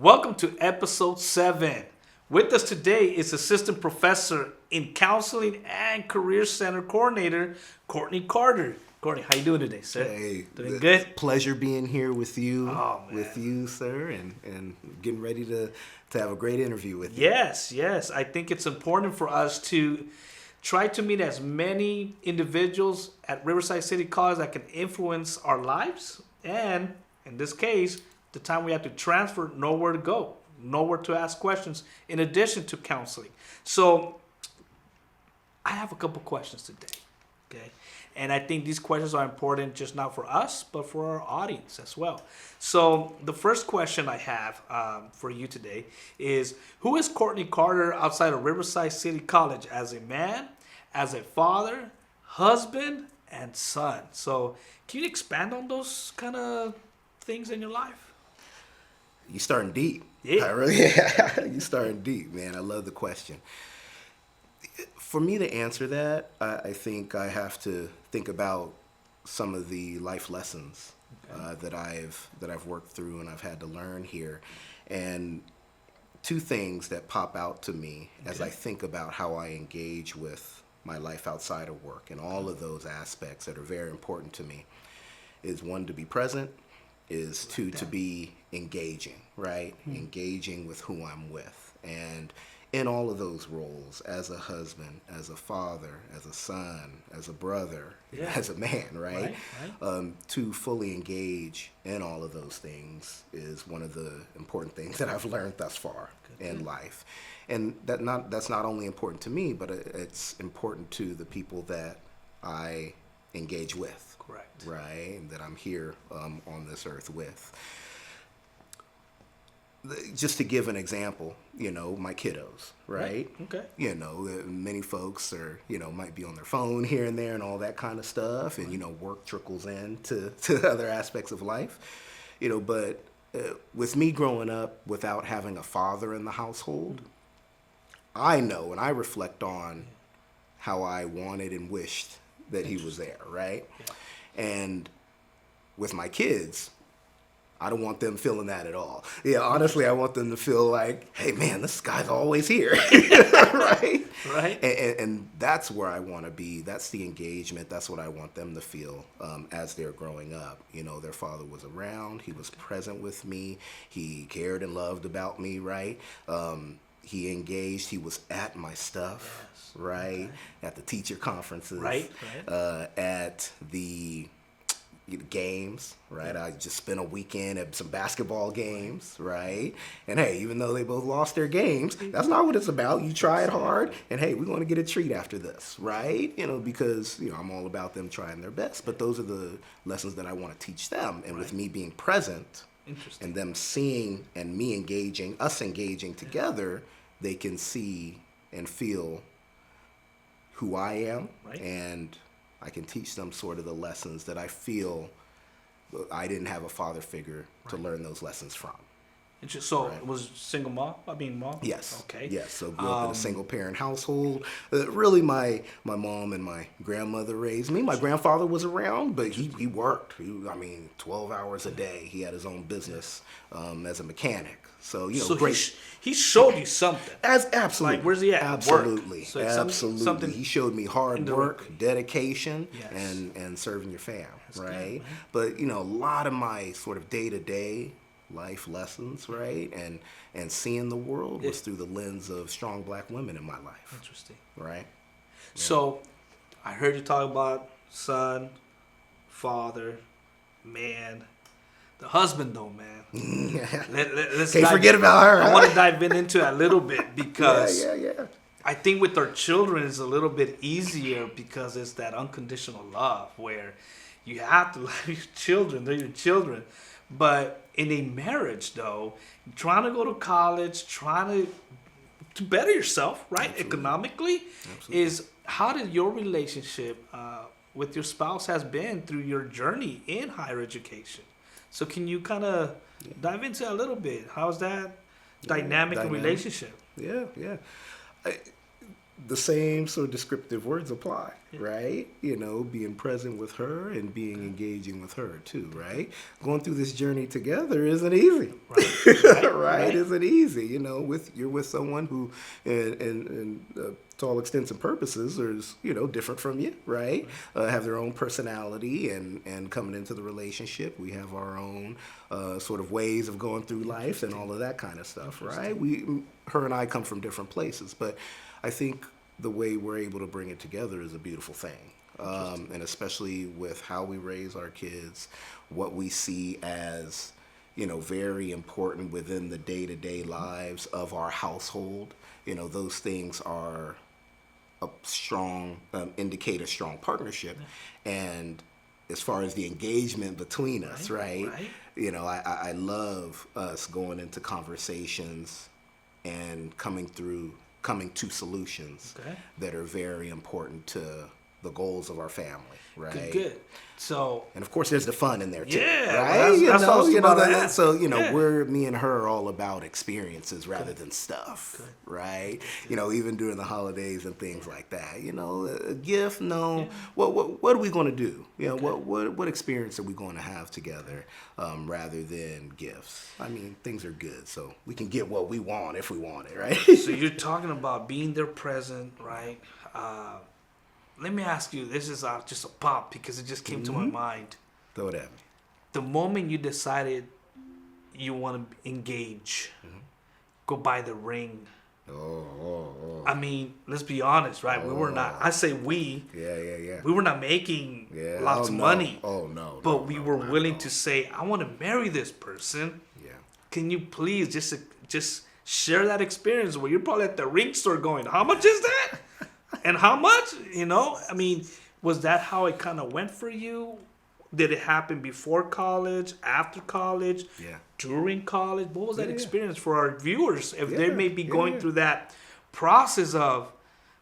Welcome to episode 7. With us today is assistant professor in counseling and career center coordinator, Courtney Carter. Courtney, how you doing today, sir? Hey, doing good? Pleasure being here with you, Oh, sir, and getting ready to have a great interview with you. Yes. I think it's important for us to try to meet as many individuals at Riverside City College that can influence our lives, and in this case, the time we have to transfer, nowhere to go, nowhere to ask questions, in addition to counseling. So I have a couple questions today, okay? And I think these questions are important just not for us, but for our audience as well. So the first question I have for you today is, who is Courtney Carter outside of Riverside City College as a man, as a father, husband, and son? So can you expand on those kind of things in your life? You starting deep. Yeah. You starting deep, man. I love the question. For me to answer that, I think I have to think about some of the life lessons that I've worked through and I've had to learn here. And two things that pop out to me as I think about how I engage with my life outside of work and all of those aspects that are very important to me is, one, to be present, is two, to be engaging, right? Engaging with who I'm with. And in all of those roles, as a husband, as a father, as a son, as a brother, as a man, right? To fully engage in all of those things is one of the important things that I've learned thus far in life. And that's not only important to me, but it's important to the people that I engage with. Correct. Right, and that I'm here on this earth with. Just to give an example, my kiddos, right? Okay. Many folks might be on their phone here and there and all that kind of stuff, and work trickles in to other aspects of life, but with me growing up without having a father in the household, I know and I reflect on how I wanted and wished that he was there, right? Yeah. And with my kids, I don't want them feeling that at all. Yeah, honestly, I want them to feel like, hey, man, this guy's always here, right? Right. And that's where I want to be. That's the engagement. That's what I want them to feel as they're growing up. Their father was around. He was present with me. He cared and loved about me, right? He engaged. He was at my stuff, right? At the teacher conferences, right. At the games, right? I just spent a weekend at some basketball games, right? And hey, even though they both lost their games, that's not what it's about. You try it hard, and hey, we're going to get a treat after this, right? Because I'm all about them trying their best. But those are the lessons that I want to teach them, and with me being present. And them seeing and me engaging, us engaging together, they can see and feel who I am, and I can teach them sort of the lessons that I feel I didn't have a father figure to learn those lessons from. So it was single mom? Mom? Yes. Okay. Yes. So grew up in a single parent household. Really, my mom and my grandmother raised me. My grandfather was around, but he worked. 12 hours a day. He had his own business as a mechanic. So great. He showed you something. Absolutely. Like, where's he at? Absolutely. So absolutely. Something he showed me hard work, dedication, yes. and serving your fam. That's right. Good, but a lot of my sort of day-to-day life lessons, right, and seeing the world was through the lens of strong black women in my life. Interesting. Right. Yeah. So I heard you talk about son, father, man. The husband, though, man. Let's Can't forget about her. I want to dive into that a little bit because yeah. I think with our children it's a little bit easier because it's that unconditional love where you have to love your children. They're your children. But in a marriage, though, trying to go to college, trying to better yourself, right, economically, is how did your relationship with your spouse has been through your journey in higher education? So can you kind of dive into that a little bit? How's that dynamic relationship? Yeah. the same sort of descriptive words apply, right? You know, being present with her and being engaging with her too, right? Going through this journey together isn't easy, right? Isn't easy. You know, you're with someone who, to all extents and purposes, is different from you, right? Have their own personality, and coming into the relationship, we have our own sort of ways of going through life and all of that kind of stuff, right? Her and I come from different places, but I think the way we're able to bring it together is a beautiful thing. And especially with how we raise our kids, what we see as, very important within the day-to-day lives of our household. Those things are a strong, indicate a strong partnership. And as far as the engagement between us, right? I love us going into conversations and coming to solutions that are very important to the goals of our family, right? Good. So, and of course, there's the fun in there too, yeah, right? Well, we're me and her are all about experiences rather than stuff, right? Even during the holidays and things like that. A gift, no. Yeah. What are we going to do? What experience are we going to have together, rather than gifts? I mean, things are good, so we can get what we want if we want it, right? So you're talking about being there present, right? Let me ask you, this is just a pop because it just came to my mind. Throw it at me. The moment you decided you want to engage, go buy the ring. Oh. I mean, let's be honest, right? We were not, I say we. Yeah. We were not making lots of money. Oh, no. But we were willing to say, I want to marry this person. Yeah. Can you please just share that experience where you're probably at the ring store going, how much is that? And how much? I mean, was that how it kind of went for you? Did it happen before college, after college, during college? What was that experience for our viewers? If they may be going through that process of,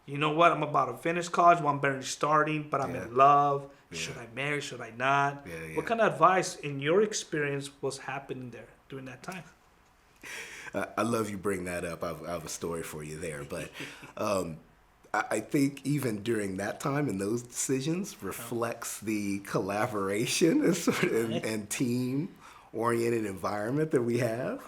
you know what, I'm about to finish college, well, I'm barely starting, but I'm in love. Yeah. Should I marry? Should I not? What kind of advice, in your experience, was happening there during that time? I love you bring that up. I have a story for you there, but I think even during that time and those decisions reflects the collaboration and team-oriented environment that we have.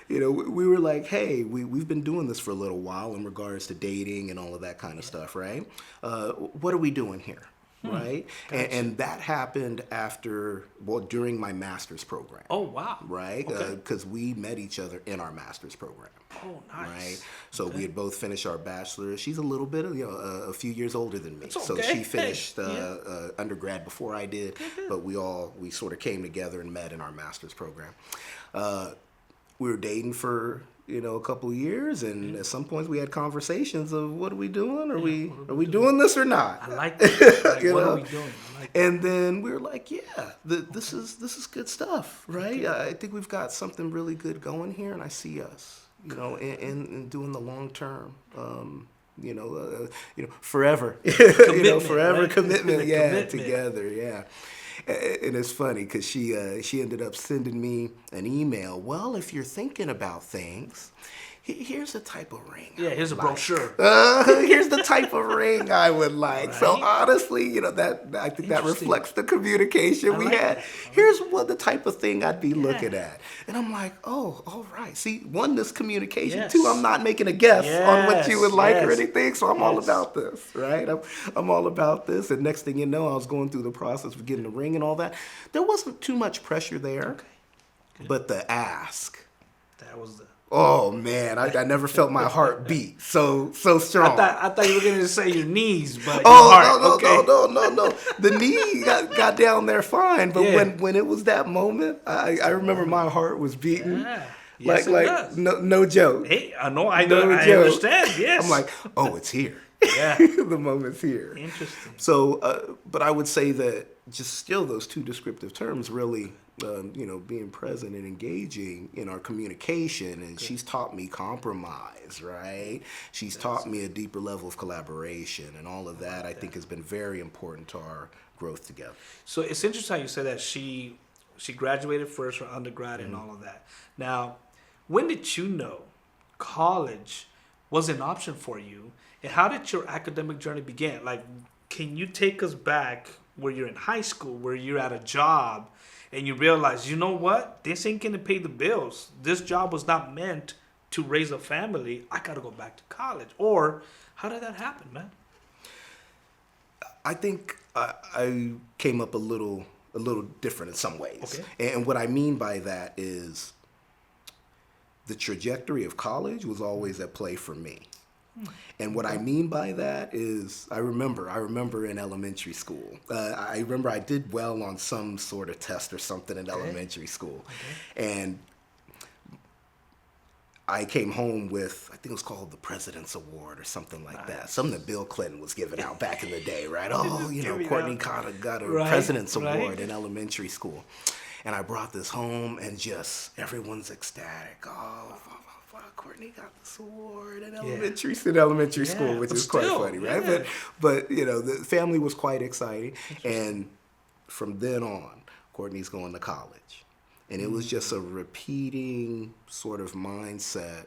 We were like, hey, we've been doing this for a little while in regards to dating and all of that kind of stuff, right? What are we doing here? Right? Gotcha. And that happened during my master's program. Oh, wow. Right? Because we met each other in our master's program. Oh, nice. Right? So we had both finished our bachelor's. She's a little bit, a few years older than me. Okay. So she finished undergrad before I did, but we sort of came together and met in our master's program. We were dating for a couple of years, and at some points we had conversations of what are we doing? Are we doing this or not? I like that. What are we doing? I like that. And then we were like, this is good stuff, right? I think we've got something really good going here, and I see us, in doing the long term. Forever, forever right? Commitment, Commitment. Together, And it's funny because she ended up sending me an email. Well, if you're thinking about things, here's the type of ring. Yeah, here's a brochure. Here's the type of ring I would like. Right. So honestly, I think that reflects the communication we had. Here's the type of thing I'd be looking at. And I'm like, oh, all right. See, one, this communication. Yes. Two, I'm not making a guess on what you would like or anything. So I'm all about this, right? I'm all about this. And next thing you know, I was going through the process of getting the ring and all that. There wasn't too much pressure there. Okay. But the ask. That was the... Oh man, I never felt my heart beat so strong. I thought you were going to say your knees, but your heart. No. The knee got down there fine, but when it was that moment, I remember my heart was beating. Yeah. Yes, like no joke. Hey, I know, I understand. Yes. I'm like, oh, it's here. Yeah. The moment's here. Interesting. So, but I would say that just still those two descriptive terms really. Being present and engaging in our communication, and she's taught me compromise, right? She's taught me a deeper level of collaboration, and all of that I think has been very important to our growth together. So it's interesting how you say that she graduated first from undergrad and all of that. Now, when did you know college was an option for you? And how did your academic journey begin? Like, can you take us back where you're in high school, where you're at a job, and you realize, you know what? This ain't gonna pay the bills. This job was not meant to raise a family. I gotta go back to college. Or how did that happen, man? I think I came up a little different in some ways. Okay. And what I mean by that is the trajectory of college was always at play for me. And what I mean by that is I remember in elementary school. I remember I did well on some sort of test or something in elementary school. And I came home with, I think it was called the President's Award or something like that. Something that Bill Clinton was giving out back in the day, right? Oh, Courtney Carter got a President's Award in elementary school. And I brought this home and just everyone's ecstatic. Oh, Courtney got this award in elementary school, which is quite funny, right? Yeah. But the family was quite exciting. And from then on, Courtney's going to college. And it was just a repeating sort of mindset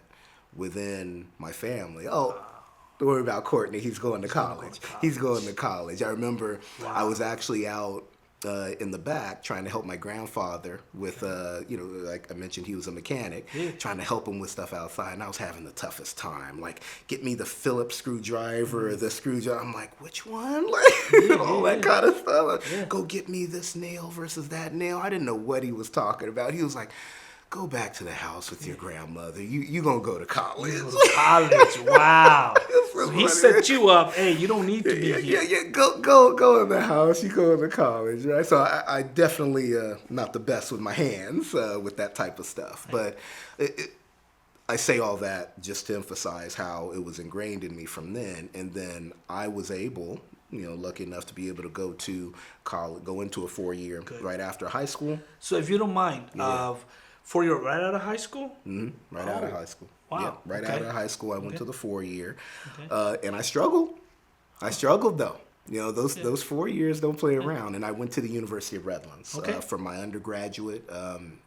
within my family. Oh, don't worry about Courtney. He's going to college. He's going to college. I remember I was actually out in the back trying to help my grandfather with, like I mentioned, he was a mechanic, trying to help him with stuff outside. And I was having the toughest time. Like, get me the Phillips screwdriver, the screwdriver. I'm like, which one? Like, all that kind of stuff. Like, go get me this nail versus that nail. I didn't know what he was talking about. He was like, go back to the house with your grandmother. You gonna go to college. College, wow. So he set you up. Hey, you don't need to be here. Yeah. Go in the house. You go into college, right? So I definitely not the best with my hands with that type of stuff. But I say all that just to emphasize how it was ingrained in me from then. And then I was able, lucky enough to be able to go to college, go into a 4-year right after high school. So if you don't mind, 4-year right out of high school? Mm-hmm. Right out of high school. Wow. Yeah, right out of high school, I went to the 4-year, and I struggled. I struggled though. Those 4 years don't play around. And I went to the University of Redlands for my undergraduate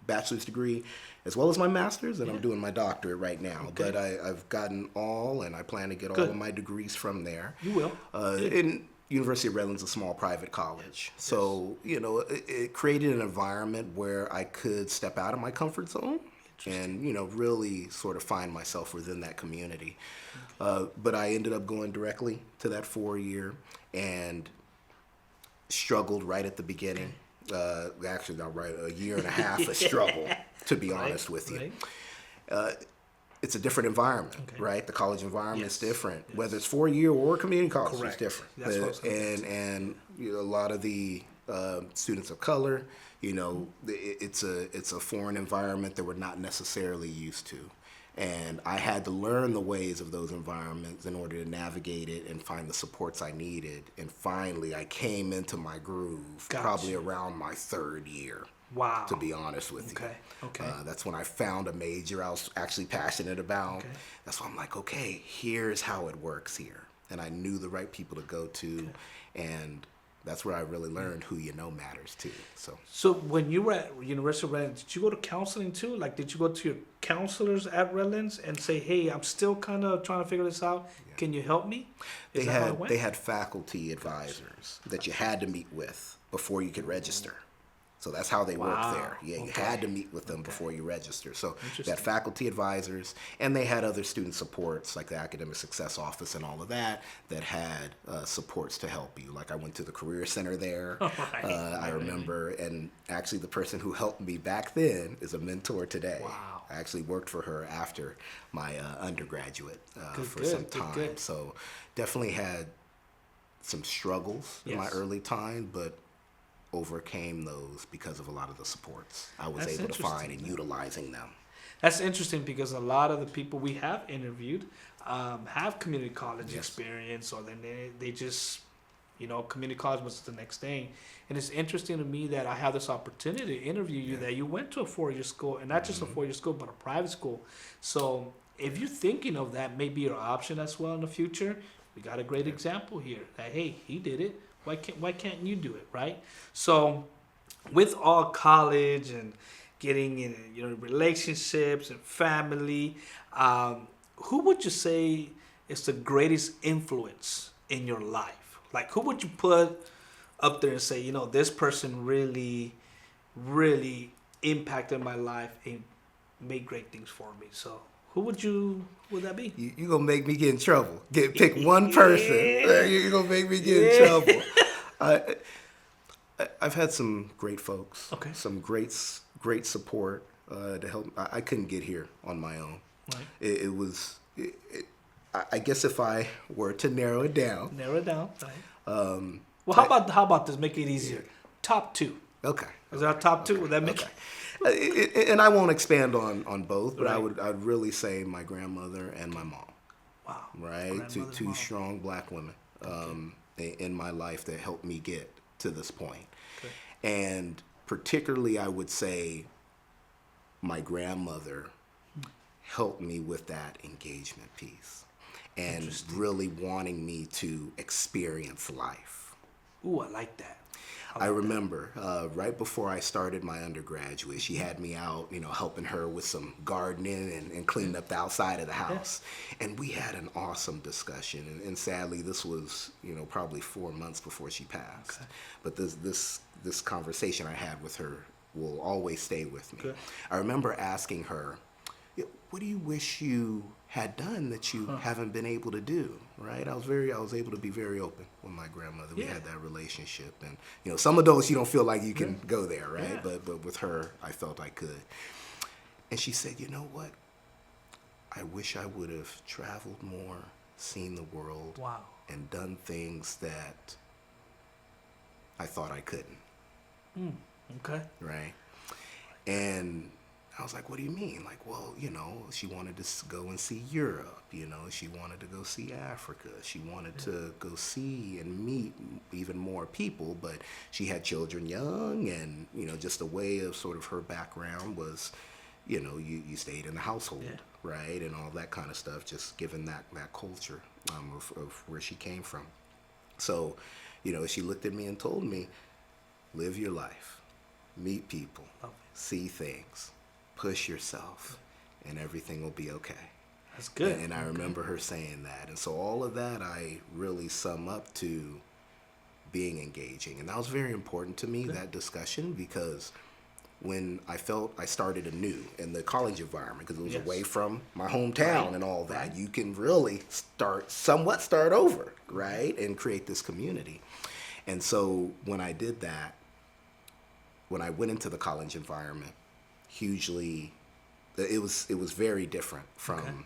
bachelor's degree, as well as my master's, and I'm doing my doctorate right now. But I've gotten all, and I plan to get all of my degrees from there. You will. In University of Redlands is a small private college. So, it created an environment where I could step out of my comfort zone and, really sort of find myself within that community. But I ended up going directly to that 4-year and struggled right at the beginning. Actually, not right, a year and a half of struggle, to be honest with you. It's a different environment, right? The college environment is different. Whether it's 4-year or community college, it's different. That's what I was gonna say. And a lot of the students of color, it's a foreign environment that we're not necessarily used to. And I had to learn the ways of those environments in order to navigate it and find the supports I needed. And finally, I came into my groove probably around my 3rd year. Wow. To be honest with you. Okay. That's when I found a major I was actually passionate about. That's why I'm like, okay, here's how it works here. And I knew the right people to go to. And that's where I really learned who matters too. So when you were at University of Redlands, did you go to counseling too? Like, did you go to your counselors at Redlands and say, hey, I'm still kind of trying to figure this out. Can you help me? They had faculty advisors that you had to meet with before you could register. So that's how they work there. Yeah, you had to meet with them before you register. So they had faculty advisors, and they had other student supports like the Academic Success Office and all of that had supports to help you. Like I went to the Career Center there. I remember, and actually the person who helped me back then is a mentor today. Wow. I actually worked for her after my undergraduate for some time. Good. So definitely had some struggles in my early time, but overcame those because of a lot of the supports I was able to find and utilizing them. That's interesting because a lot of the people we have interviewed have community college experience, or then they just, community college was the next thing. And it's interesting to me that I have this opportunity to interview you, that you went to a 4-year school, and not just a 4-year school, but a private school. So if you're thinking of that, maybe your option as well in the future, we got a great example here that, hey, he did it. Why can't you do it, right? So with all college and getting in relationships and family, who would you say is the greatest influence in your life? Like, who would you put up there and say, you know, this person really, really impacted my life and made great things for me? So, who would that be? You gonna make me get in trouble. Pick one person. Yeah. You're gonna make me get in trouble. I've had some great folks. Okay. Some great support to help. I couldn't get here on my own. Right. It was. I guess if I were to narrow it down. Narrow it down. Right. Well, how about this? Make it easier. Top two. Okay. Is that our top two? Would that make And I won't expand on both, but Right. I'd really say my grandmother and my mom. Wow. Right, two mom. strong black women in my life that helped me get to this point. Okay. And particularly, I would say my grandmother helped me with that engagement piece and really wanting me to experience life. Ooh, I like that. I remember right before I started my undergraduate, she had me out, helping her with some gardening and cleaning up the outside of the house. Yeah. And we had an awesome discussion. And sadly, this was, probably 4 months before she passed. Okay. But this conversation I had with her will always stay with me. Okay. I remember asking her, what do you wish you had done that you haven't been able to do, right? I was able to be very open with my grandmother. We had that relationship, and some adults you don't feel like you can go there, right? Yeah. But with her, I felt I could. And she said, you know what? I wish I would have traveled more, seen the world, and done things that I thought I couldn't. Okay. Right? And I was like, what do you mean? Like, well, she wanted to go and see Europe, she wanted to go see Africa. She wanted to go see and meet even more people, but she had children young, and, just a way of sort of her background was, you stayed in the household, right? And all that kind of stuff, just given that culture of where she came from. So, she looked at me and told me, live your life, meet people, see things. Push yourself, and everything will be okay. That's good. And I remember her saying that. And so all of that I really sum up to being engaging. And that was very important to me, that discussion, because when I felt I started anew in the college environment, because it was away from my hometown and all that, you can really start over, right? And create this community. And so when I did that, when I went into the college environment, hugely, it was very different from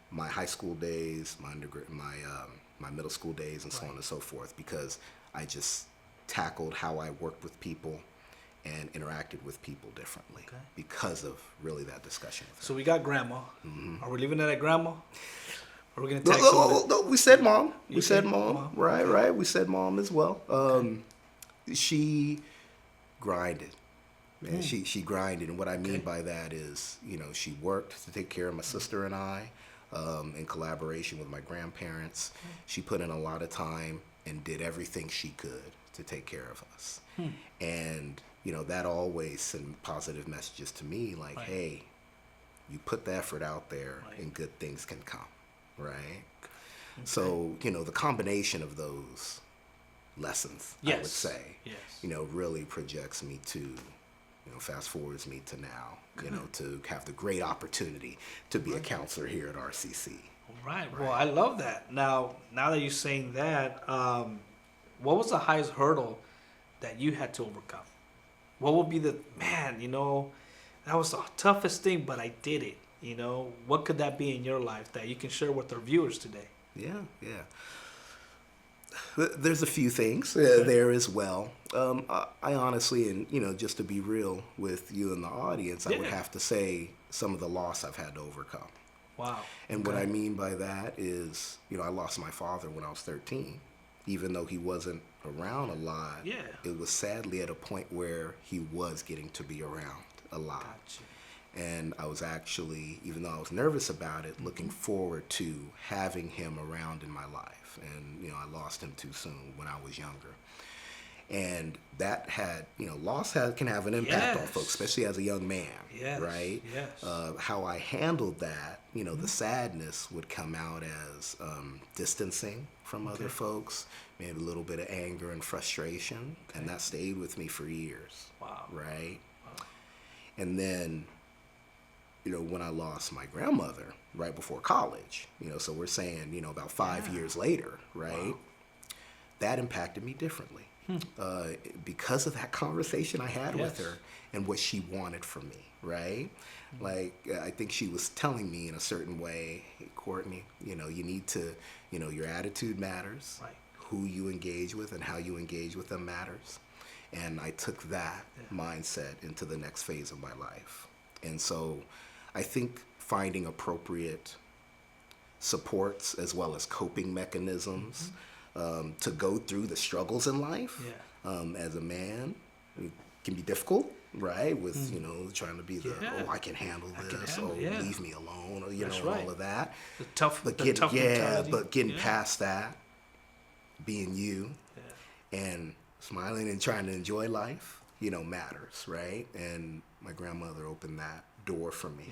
my high school days, my undergrad, my middle school days, and so on and so forth, because I just tackled how I worked with people and interacted with people differently because of really that discussion. So we got grandma. Mm-hmm. Are we leaving it at grandma? Or are we gonna tag no, we said mom. We said mom. Right. We said mom as well. She grinded. Man, she grinded, and what I mean by that is, she worked to take care of my sister and I, in collaboration with my grandparents. She put in a lot of time and did everything she could to take care of us. And, that always sent positive messages to me, like, hey, you put the effort out there and good things can come, right? So, the combination of those lessons, I would say, really projects me to, fast forwards me to now, to have the great opportunity to be a counselor here at RCC. Right. Well, I love that. Now that you're saying that, what was the highest hurdle that you had to overcome? What would be that was the toughest thing, but I did it. What could that be in your life that you can share with our viewers today? Yeah. There's a few things there as well. I honestly, and just to be real with you and the audience, I would have to say some of the loss I've had to overcome. Wow. And what I mean by that is, I lost my father when I was 13. Even though he wasn't around a lot, it was sadly at a point where he was getting to be around a lot. Gotcha. And I was actually, even though I was nervous about it, looking forward to having him around in my life. And, I lost him too soon when I was younger. And that had, loss can have an impact on folks, especially as a young man, Yes. right? Yes. How I handled that, the sadness would come out as distancing from other folks, maybe a little bit of anger and frustration, and that stayed with me for years. Wow. Right? Wow. And then, when I lost my grandmother right before college, so we're saying, about 5 years later, right? Wow. That impacted me differently. Because of that conversation I had with her and what she wanted from me, right? Like, I think she was telling me in a certain way, hey, Courtney, you need to, your attitude matters. Right. Who you engage with and how you engage with them matters. And I took that mindset into the next phase of my life. And so I think finding appropriate supports as well as coping mechanisms to go through the struggles in life as a man, it can be difficult, right? With, trying to be I can handle this, leave me alone, or all of that. Tough mentality. But getting past that, being you, and smiling and trying to enjoy life, matters, right? And my grandmother opened that door for me,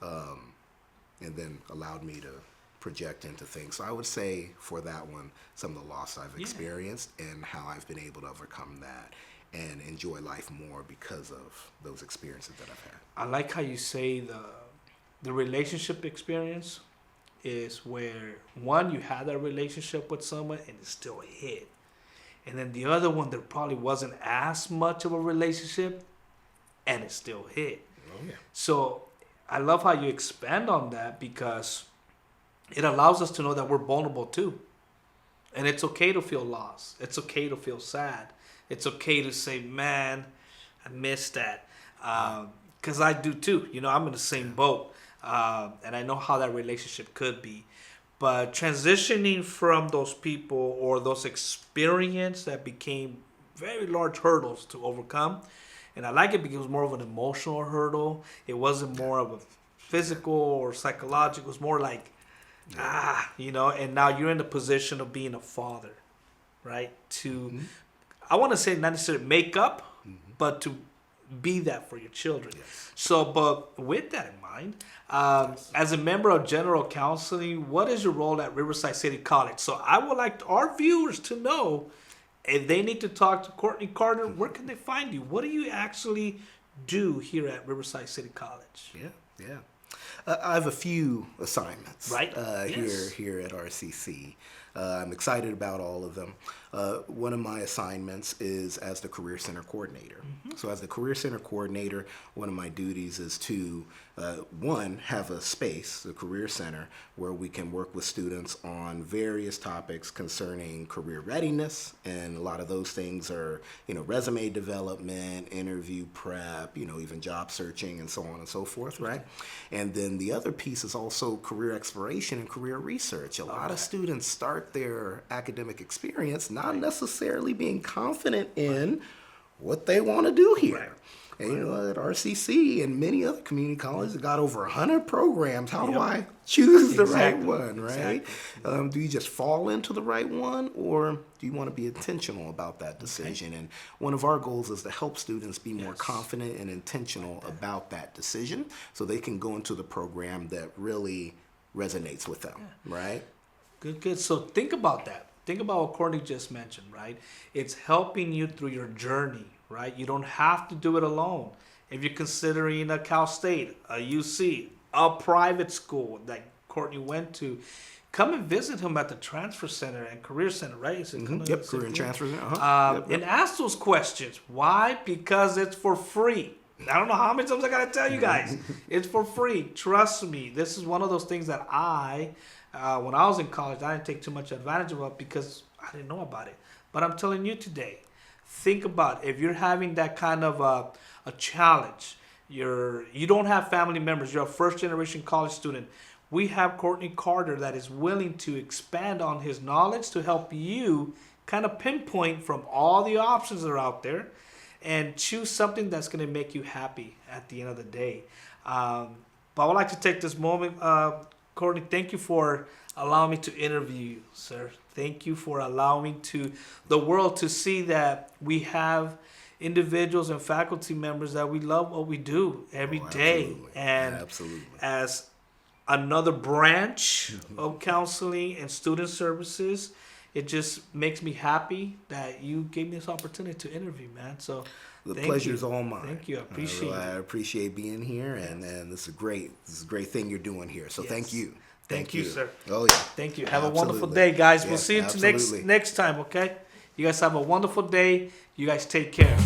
and then allowed me to project into things. So I would say for that one, some of the loss I've experienced and how I've been able to overcome that and enjoy life more because of those experiences that I've had. I like how you say the relationship experience is where one, you had that relationship with someone and it still hit. And then the other one, there probably wasn't as much of a relationship and it still hit. Oh, yeah. So I love how you expand on that because it allows us to know that we're vulnerable too. And it's okay to feel lost. It's okay to feel sad. It's okay to say, man, I missed that. Because I do too. I'm in the same boat. And I know how that relationship could be. But transitioning from those people or those experiences that became very large hurdles to overcome. And I like it because it was more of an emotional hurdle. It wasn't more of a physical or psychological. It was more like, and now you're in the position of being a father, right? To, I want to say not necessarily make up, but to be that for your children. Yes. So, but with that in mind, as a member of general counseling, what is your role at Riverside City College? So I would like our viewers to know if they need to talk to Courtney Carter, where can they find you? What do you actually do here at Riverside City College? Yeah. I have a few assignments Yes. here at RCC. I'm excited about all of them. One of my assignments is as the Career Center Coordinator. So as the Career Center Coordinator, one of my duties is to, one, have a space, the Career Center, where we can work with students on various topics concerning career readiness. And a lot of those things are, resume development, interview prep, even job searching and so on and so forth, right? And then the other piece is also career exploration and career research. A lot of students start their academic experience not necessarily being confident in what they want to do here. And at RCC and many other community colleges, they got over 100 programs. How do I choose the right one, right? Do you just fall into the right one, or do you want to be intentional about that decision? And one of our goals is to help students be more confident and intentional about that decision so they can go into the program that really resonates with them, right? Good. So think about that. Think about what Courtney just mentioned, right? It's helping you through your journey, right? You don't have to do it alone. If you're considering a Cal State, a UC, a private school that Courtney went to, come and visit him at the Transfer Center and Career Center, right? Career and Transfer Center. And ask those questions. Why? Because it's for free. I don't know how many times I got to tell you guys. It's for free. Trust me. This is one of those things that when I was in college, I didn't take too much advantage of it because I didn't know about it. But I'm telling you today, think about if you're having that kind of a challenge. You don't have family members. You're a first-generation college student. We have Courtney Carter that is willing to expand on his knowledge to help you kind of pinpoint from all the options that are out there and choose something that's going to make you happy at the end of the day. But I would like to take this moment, Courtney, thank you for allowing me to interview you, sir. Thank you for allowing to the world to see that we have individuals and faculty members that we love what we do every day, Absolutely. and Absolutely. as another branch of counseling and student services, it just makes me happy that you gave me this opportunity to interview, man. So The thank pleasure's you. all mine. Thank you. I appreciate I it. appreciate being here, and this is a great thing you're doing here. So thank Yes. you. Thank you, sir. Oh yeah. Thank you. Have a wonderful Absolutely. day, guys. Yeah, We'll see you absolutely. next time, okay? You guys have a wonderful day. You guys take care.